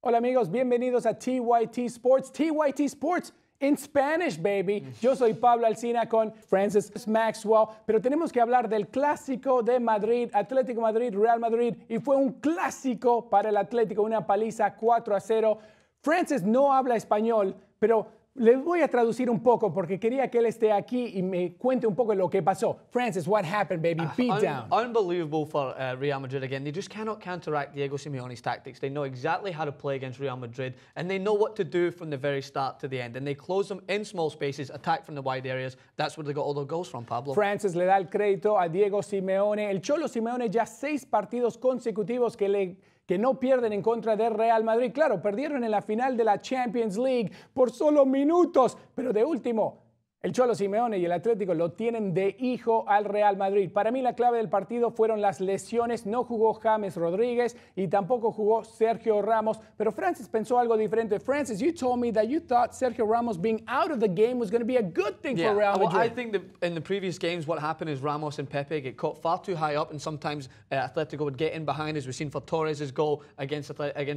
Hola amigos, bienvenidos a TYT Sports. TYT Sports in Spanish, baby. Yo soy Pablo Alsina con Francis Maxwell, pero tenemos que hablar del clásico de Madrid, Atlético Madrid, Real Madrid, y fue un clásico para el Atlético, una paliza 4-0. Francis no habla español, pero le voy a traducir un poco porque quería que él esté aquí y me cuente un poco lo que pasó. Francis, what happened, baby? Beat down. Unbelievable for Real Madrid again. They just cannot counteract Diego Simeone's tactics. They know exactly how to play against Real Madrid, and they know what to do from the very start to the end. And they close them in small spaces, attack from the wide areas. That's where they got all their goals from, Pablo. Francis le da el crédito a Diego Simeone. El Cholo Simeone ya 6 partidos consecutivos que no pierden en contra de Real Madrid. Claro, perdieron en la final de la Champions League por solo minutos, pero de último, el Cholo Simeone y el Atlético lo tienen de hijo al Real Madrid. Para mí la clave del partido fueron las lesiones. No jugó James Rodríguez y tampoco jugó Sergio Ramos, pero Francis pensó algo diferente. Francis, you told me that you thought Sergio Ramos being out of the game was going to be a good thing for Real Madrid. Well, I think that in the previous games, what happened is Ramos and Pepe get caught far too high up, and sometimes Atletico would get in behind, as we've seen for Torres' goal against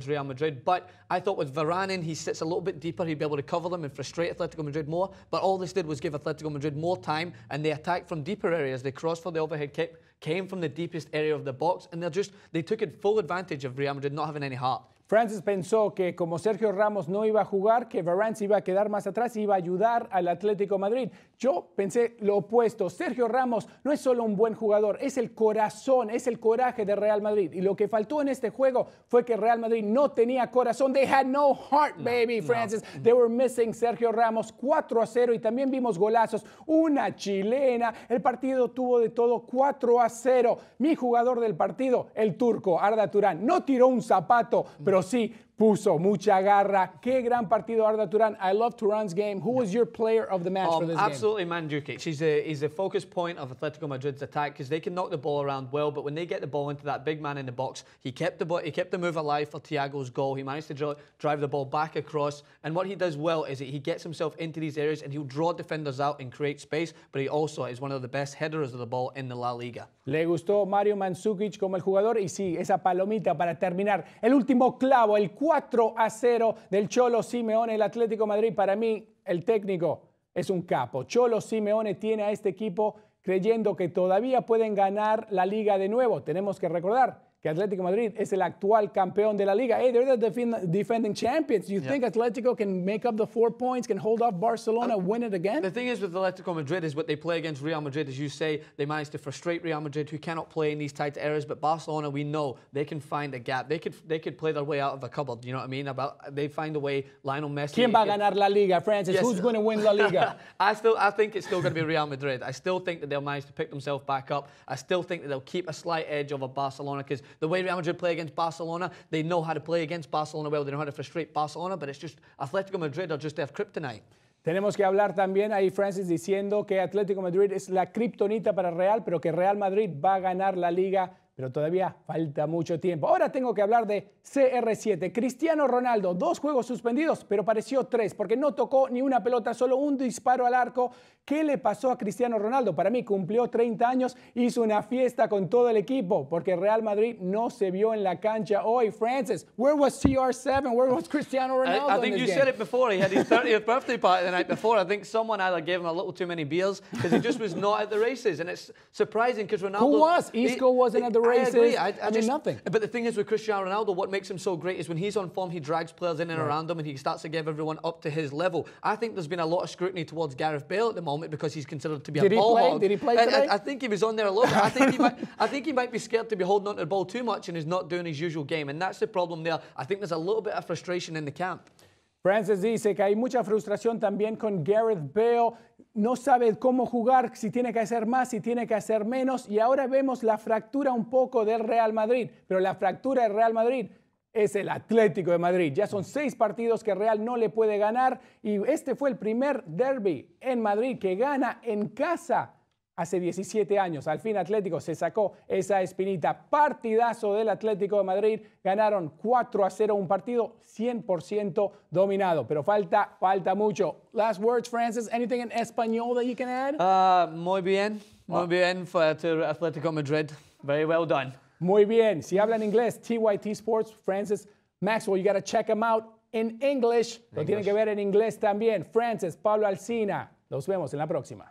Real Madrid. But I thought with Varane in, he sits a little bit deeper, he'd be able to cover them and frustrate Atletico Madrid more. But all this did was give Atletico Madrid more time, and they attacked from deeper areas. They crossed for the overhead kick, came from the deepest area of the box, and they took full advantage of Real Madrid not having any heart. Francis pensó que como Sergio Ramos no iba a jugar, que Varane se iba a quedar más atrás y iba a ayudar al Atlético Madrid. Yo pensé lo opuesto. Sergio Ramos no es solo un buen jugador, es el corazón, es el coraje de Real Madrid. Y lo que faltó en este juego fue que Real Madrid no tenía corazón. They had no heart, baby, Francis. They were missing Sergio Ramos 4-0 y también vimos golazos. Una chilena. El partido tuvo de todo 4-0. Mi jugador del partido, el turco Arda Turan, no tiró un zapato, pero sí puso mucha garra. Qué gran partido Arda Turan. I love Turan's game. Who was your player of the match for this absolutely game? Absolutely Mandzukic. He's the focus point of Atletico Madrid's attack because they can knock the ball around well, but when they get the ball into that big man in the box, he kept the move alive for Tiago's goal. He managed to drive the ball back across, and what he does well is that he gets himself into these areas and he'll draw defenders out and create space, but he also is one of the best headers of the ball in the La Liga. Le gustó Mario Mandzukic como el jugador y sí, esa palomita para terminar. El último clavo, el 4-0 del Cholo Simeone, el Atlético Madrid. Para mí, el técnico es un capo. Cholo Simeone tiene a este equipo creyendo que todavía pueden ganar la Liga de nuevo. Tenemos que recordar que Atlético Madrid es el actual campeón de la Liga. Hey, they're the defending champions. Do you think Atletico can make up the 4 points, can hold off Barcelona, win it again? The thing is with Atletico Madrid is what they play against Real Madrid, as you say, they manage to frustrate Real Madrid, who cannot play in these tight areas. But Barcelona, we know they can find a gap. They could play their way out of a cupboard. You know what I mean? They find a way. Lionel Messi. ¿Quién va a ganar la Liga, Francis? Yes. Who's going to win la Liga? I think it's still going to be Real Madrid. I still think that they'll manage to pick themselves back up. I still think that they'll keep a slight edge over Barcelona because the way Real Madrid play against Barcelona, they know how to play against Barcelona well. They know how to frustrate Barcelona, but it's just Atletico Madrid are just their kryptonite. Tenemos que hablar también ahí, Francis, diciendo que Atlético Madrid es la kriptonita para Real, pero que Real Madrid va a ganar la Liga, pero todavía falta mucho tiempo. Ahora tengo que hablar de CR7. Cristiano Ronaldo, 2 juegos suspendidos, pero pareció 3, porque no tocó ni una pelota, solo un disparo al arco. ¿Qué le pasó a Cristiano Ronaldo? Para mí cumplió 30 años, hizo una fiesta con todo el equipo, porque Real Madrid no se vio en la cancha hoy. Francis, where was CR7? Where was Cristiano Ronaldo? I think you said it before. He had his 30th birthday party the night before. I think someone either gave him a little too many beers because he just was not at the races, and it's surprising because Ronaldo. Who was? Isco wasn't at the races. I agree. I mean, nothing. But the thing is with Cristiano Ronaldo, what makes him so great is when he's on form, he drags players in and around him, and he starts to give everyone up to his level. I think there's been a lot of scrutiny towards Gareth Bale at the moment because he's considered to be a ball hog. Did he play today? I think he was on there a little bit. I think he might be scared to be holding on to the ball too much and is not doing his usual game, and that's the problem there. I think there's a little bit of frustration in the camp. Francis dice que hay mucha frustración también con Gareth Bale. No sabe cómo jugar, si tiene que hacer más, si tiene que hacer menos. Y ahora vemos la fractura un poco del Real Madrid. Pero la fractura del Real Madrid es el Atlético de Madrid. Ya son 6 partidos que Real no le puede ganar. Y este fue el primer derbi en Madrid que gana en casa hace 17 años. Al fin Atlético se sacó esa espinita. Partidazo del Atlético de Madrid. Ganaron 4-0, un partido 100% dominado. Pero falta mucho. Last words, Francis. Anything in Español that you can add? Muy bien to Atlético Madrid. Very well done. Muy bien. Si hablan inglés, TYT Sports, Francis, Maxwell, you got to check him out in English. Lo tienen que ver en inglés también. Francis, Pablo Alsina. Nos vemos en la próxima.